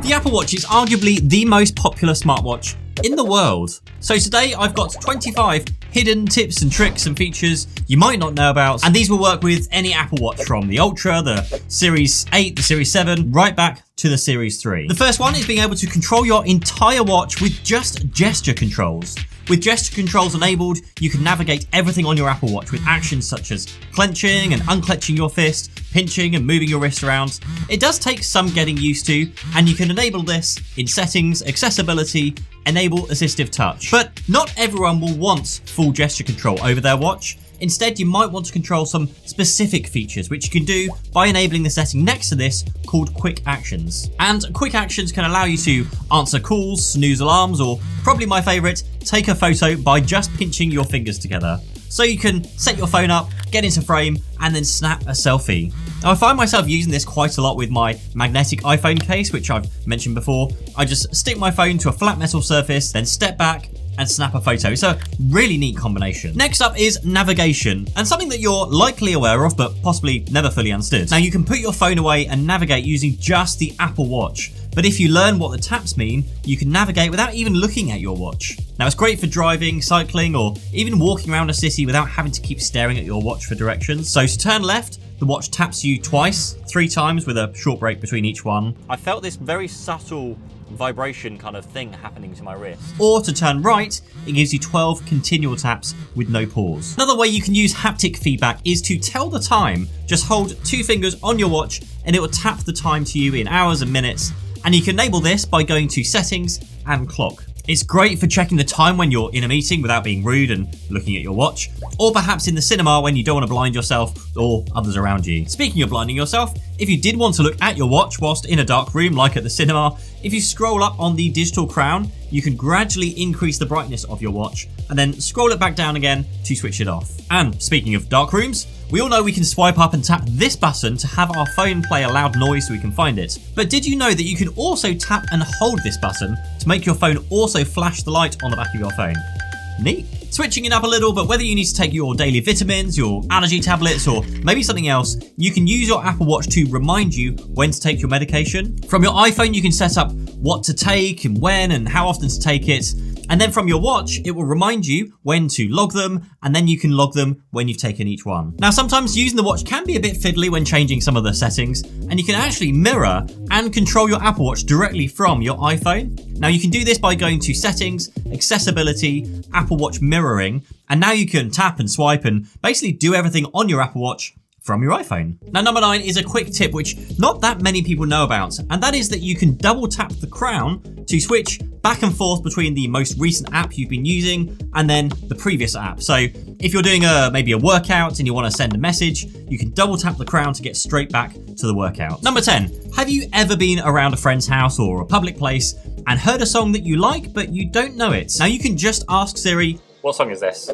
The Apple Watch is arguably the most popular smartwatch in the world. So today I've got 25 hidden tips and tricks and features you might not know about, and these will work with any Apple Watch from the Ultra, the Series 8, the Series 7, right back to the Series 3. The first one is being able to control your entire watch with just gesture controls. With gesture controls enabled, you can navigate everything on your Apple Watch with actions such as clenching and unclenching your fist, pinching and moving your wrist around. It does take some getting used to, and you can enable this in settings, accessibility, enable assistive touch. But not everyone will want full gesture control over their watch. Instead, you might want to control some specific features, which you can do by enabling the setting next to this called Quick Actions. And Quick Actions can allow you to answer calls, snooze alarms, or probably my favorite, take a photo by just pinching your fingers together. So you can set your phone up, get into frame, and then snap a selfie. Now, I find myself using this quite a lot with my magnetic iPhone case, which I've mentioned before. I just stick my phone to a flat metal surface, then step back, and snap a photo. It's a really neat combination. Next up is navigation, and something that you're likely aware of, but possibly never fully understood. Now, you can put your phone away and navigate using just the Apple Watch. But if you learn what the taps mean, you can navigate without even looking at your watch. Now, it's great for driving, cycling, or even walking around a city without having to keep staring at your watch for directions. So to turn left, the watch taps you twice, 3 times with a short break between each one. I felt this very subtle vibration kind of thing happening to my wrist. Or to turn right, it gives you 12 continual taps with no pause. Another way you can use haptic feedback is to tell the time. Just hold 2 fingers on your watch and it will tap the time to you in hours and minutes. And you can enable this by going to settings and clock. It's great for checking the time when you're in a meeting without being rude and looking at your watch, or perhaps in the cinema when you don't want to blind yourself or others around you. Speaking of blinding yourself, if you did want to look at your watch whilst in a dark room like at the cinema, if you scroll up on the digital crown, you can gradually increase the brightness of your watch and then scroll it back down again to switch it off. And speaking of dark rooms, we all know we can swipe up and tap this button to have our phone play a loud noise so we can find it. But did you know that you can also tap and hold this button to make your phone also flash the light on the back of your phone? Neat. Switching it up a little, but whether you need to take your daily vitamins, your allergy tablets, or maybe something else, you can use your Apple Watch to remind you when to take your medication. From your iPhone, you can set up what to take and when and how often to take it. And then from your watch, it will remind you when to log them, and then you can log them when you've taken each one. Now, sometimes using the watch can be a bit fiddly when changing some of the settings, and you can actually mirror and control your Apple Watch directly from your iPhone. Now, you can do this by going to settings, accessibility, Apple Watch mirroring, and now you can tap and swipe and basically do everything on your Apple Watch from your iPhone. Now, number 9 is a quick tip which not that many people know about, and that is that you can double tap the crown to switch back and forth between the most recent app you've been using and then the previous app. So if you're doing maybe a workout and you want to send a message, you can double tap the crown to get straight back to the workout. Number 10, have you ever been around a friend's house or a public place and heard a song that you like but you don't know it? Now, you can just ask Siri, "What song is this?"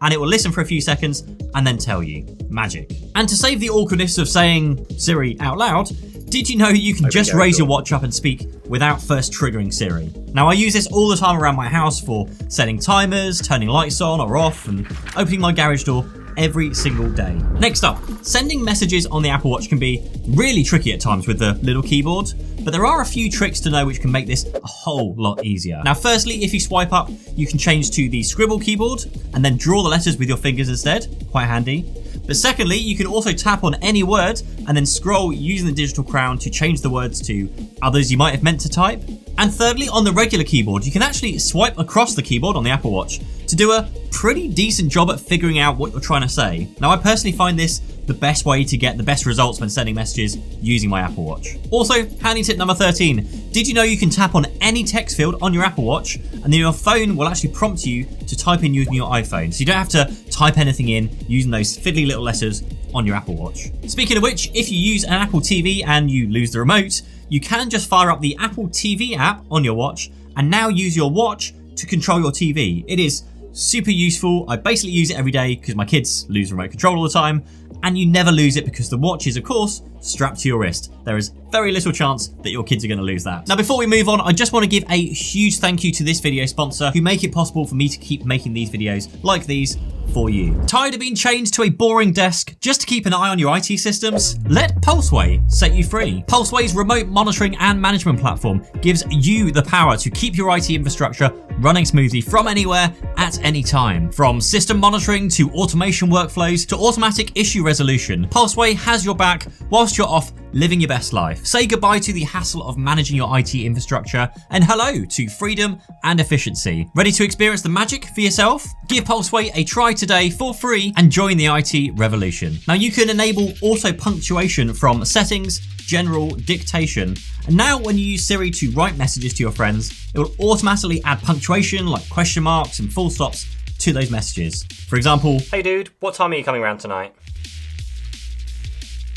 and it will listen for a few seconds and then tell you. Magic. And to save the awkwardness of saying Siri out loud, did you know you can just raise your watch up and speak without first triggering Siri? Now, I use this all the time around my house for setting timers, turning lights on or off, and opening my garage door every single day. Next up, sending messages on the Apple Watch can be really tricky at times with the little keyboard, but there are a few tricks to know which can make this a whole lot easier. Now, firstly, if you swipe up, you can change to the scribble keyboard and then draw the letters with your fingers instead. Quite handy. But secondly, you can also tap on any word and then scroll using the digital crown to change the words to others you might have meant to type. And thirdly, on the regular keyboard, you can actually swipe across the keyboard on the Apple Watch to do a pretty decent job at figuring out what you're trying to say. Now, I personally find this the best way to get the best results when sending messages using my Apple Watch. Also, handy tip number 13. Did you know you can tap on any text field on your Apple Watch and then your phone will actually prompt you to type in using your iPhone? So you don't have to type anything in using those fiddly little letters on your Apple Watch. Speaking of which, if you use an Apple TV and you lose the remote, you can just fire up the Apple TV app on your watch and now use your watch to control your TV. It is super useful. I basically use it every day because my kids lose remote control all the time, and you never lose it because the watch is, of course, strapped to your wrist. There is very little chance that your kids are going to lose that. Now, before we move on, I just want to give a huge thank you to this video sponsor who make it possible for me to keep making these videos like these for you. Tired of being chained to a boring desk just to keep an eye on your IT systems? Let Pulseway set you free. Pulseway's remote monitoring and management platform gives you the power to keep your IT infrastructure running smoothly from anywhere at any time. From system monitoring to automation workflows to automatic issue resolution, Pulseway has your back whilst you're off living your best life. Say goodbye to the hassle of managing your IT infrastructure and hello to freedom and efficiency. Ready to experience the magic for yourself? Give Pulseway a try today for free and join the IT revolution. Now you can enable auto punctuation from settings, general, dictation, and now when you use Siri to write messages to your friends, it will automatically add punctuation like question marks and full stops to those messages. For example, "Hey dude, what time are you coming around tonight?"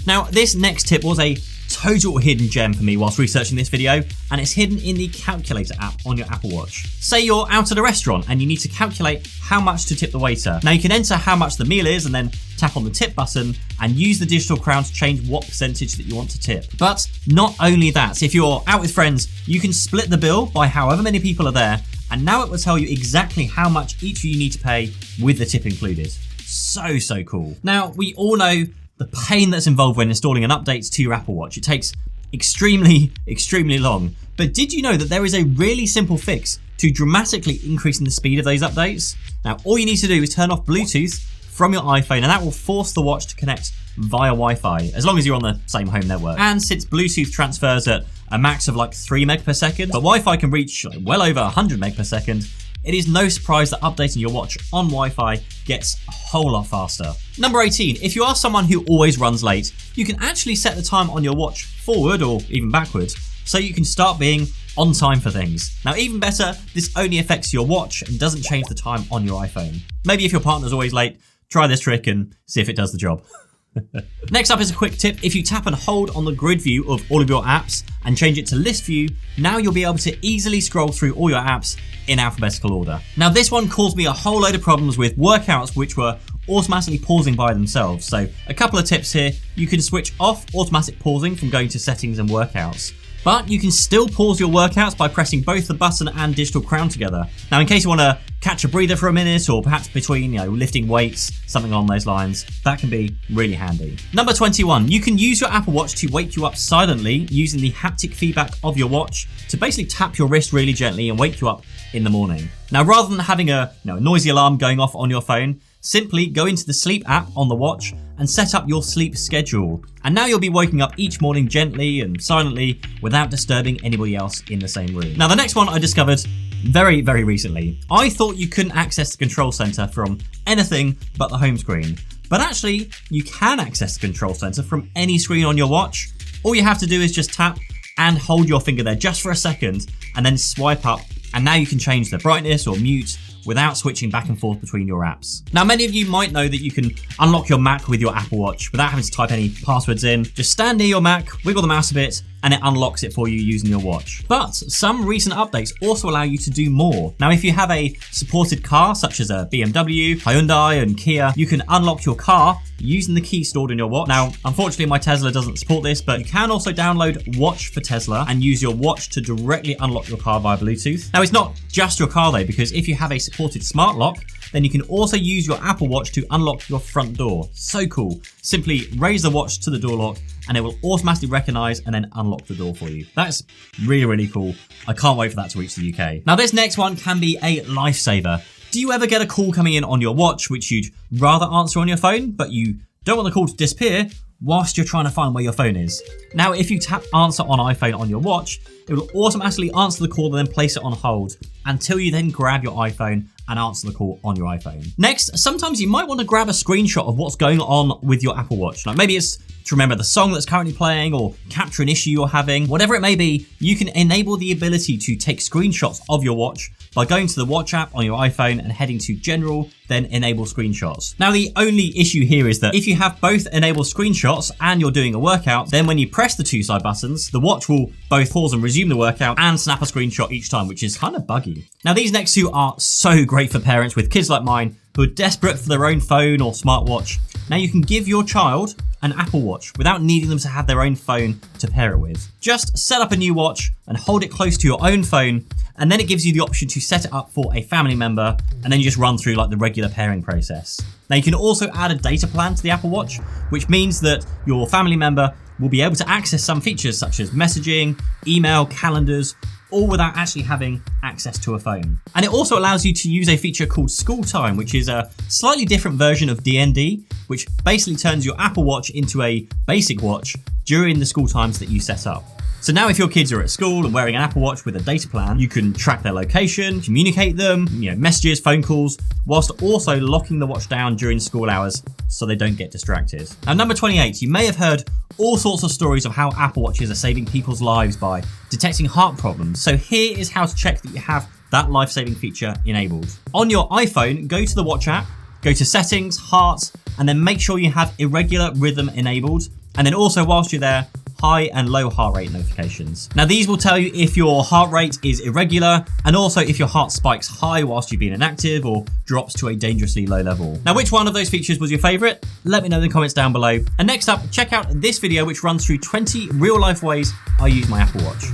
Now, this next tip was a total hidden gem for me whilst researching this video, and it's hidden in the calculator app on your Apple Watch. Say you're out at a restaurant and you need to calculate how much to tip the waiter. Now you can enter how much the meal is and then tap on the tip button and use the digital crown to change what percentage that you want to tip. But not only that, if you're out with friends, you can split the bill by however many people are there, and now it will tell you exactly how much each of you need to pay with the tip included. So cool. Now, we all know the pain that's involved when installing an update to your Apple Watch. It takes extremely long. But did you know that there is a really simple fix to dramatically increasing the speed of those updates? Now, all you need to do is turn off Bluetooth from your iPhone, and that will force the watch to connect via Wi-Fi, as long as you're on the same home network. And since Bluetooth transfers at a max of like 3 meg per second, but Wi-Fi can reach well over 100 meg per second, it is no surprise that updating your watch on Wi-Fi gets a whole lot faster. Number 18, if you are someone who always runs late, you can actually set the time on your watch forward or even backwards, so you can start being on time for things. Now, even better, this only affects your watch and doesn't change the time on your iPhone. Maybe if your partner's always late, try this trick and see if it does the job. Next up is a quick tip. If you tap and hold on the grid view of all of your apps and change it to list view, now you'll be able to easily scroll through all your apps in alphabetical order. Now, this one caused me a whole load of problems with workouts which were automatically pausing by themselves. So a couple of tips here. You can switch off automatic pausing from going to settings and workouts, but you can still pause your workouts by pressing both the button and digital crown together. Now, in case you want to catch a breather for a minute, or perhaps between lifting weights, something along those lines, that can be really handy. Number 21, you can use your Apple Watch to wake you up silently using the haptic feedback of your watch to basically tap your wrist really gently and wake you up in the morning. Now, rather than having a noisy alarm going off on your phone, simply go into the sleep app on the watch and set up your sleep schedule. And now you'll be waking up each morning gently and silently without disturbing anybody else in the same room. Now, the next one I discovered very recently. I thought you couldn't access the control center from anything but the home screen. But actually, you can access the control center from any screen on your watch. All you have to do is just tap and hold your finger there just for a second and then swipe up. And now you can change the brightness or mute without switching back and forth between your apps. Now, many of you might know that you can unlock your Mac with your Apple Watch without having to type any passwords in. Just stand near your Mac, wiggle the mouse a bit, and it unlocks it for you using your watch. But some recent updates also allow you to do more. Now, if you have a supported car, such as a BMW, Hyundai, and Kia, you can unlock your car using the key stored in your watch. Now, unfortunately, my Tesla doesn't support this, but you can also download Watch for Tesla and use your watch to directly unlock your car via Bluetooth. Now, it's not just your car though, because if you have a supported smart lock, then you can also use your Apple Watch to unlock your front door. So cool. Simply raise the watch to the door lock and it will automatically recognize and then unlock the door for you. That's really cool. I can't wait for that to reach the UK. Now, this next one can be a lifesaver. Do you ever get a call coming in on your watch which you'd rather answer on your phone, but you don't want the call to disappear whilst you're trying to find where your phone is? Now, if you tap answer on iPhone on your watch, it will automatically answer the call and then place it on hold until you then grab your iPhone and answer the call on your iPhone. Next, sometimes you might want to grab a screenshot of what's going on with your Apple Watch. Like maybe it's to remember the song that's currently playing or capture an issue you're having. Whatever it may be, you can enable the ability to take screenshots of your watch by going to the Watch app on your iPhone and heading to General, then Enable Screenshots. Now, the only issue here is that if you have both Enable Screenshots and you're doing a workout, then when you press the two side buttons, the watch will both pause and resume the workout and snap a screenshot each time, which is kind of buggy. Now, these next two are so great for parents with kids like mine who are desperate for their own phone or smartwatch. Now, you can give your child an Apple Watch without needing them to have their own phone to pair it with. Just set up a new watch and hold it close to your own phone, and then it gives you the option to set it up for a family member, and then you just run through like the regular pairing process. Now you can also add a data plan to the Apple Watch, which means that your family member will be able to access some features such as messaging, email, calendars, all without actually having access to a phone. And it also allows you to use a feature called School Time, which is a slightly different version of DND, which basically turns your Apple Watch into a basic watch during the school times that you set up. So now if your kids are at school and wearing an Apple Watch with a data plan, you can track their location, communicate them, messages, phone calls, whilst also locking the watch down during school hours so they don't get distracted. Now, number 28, you may have heard all sorts of stories of how Apple Watches are saving people's lives by detecting heart problems. So here is how to check that you have that life-saving feature enabled. On your iPhone, go to the Watch app, go to Settings, Heart, and then make sure you have irregular rhythm enabled. And then also, whilst you're there, high and low heart rate notifications. Now these will tell you if your heart rate is irregular, and also if your heart spikes high whilst you've been inactive or drops to a dangerously low level. Now which one of those features was your favorite? Let me know in the comments down below. And next up, check out this video which runs through 20 real life ways I use my Apple Watch.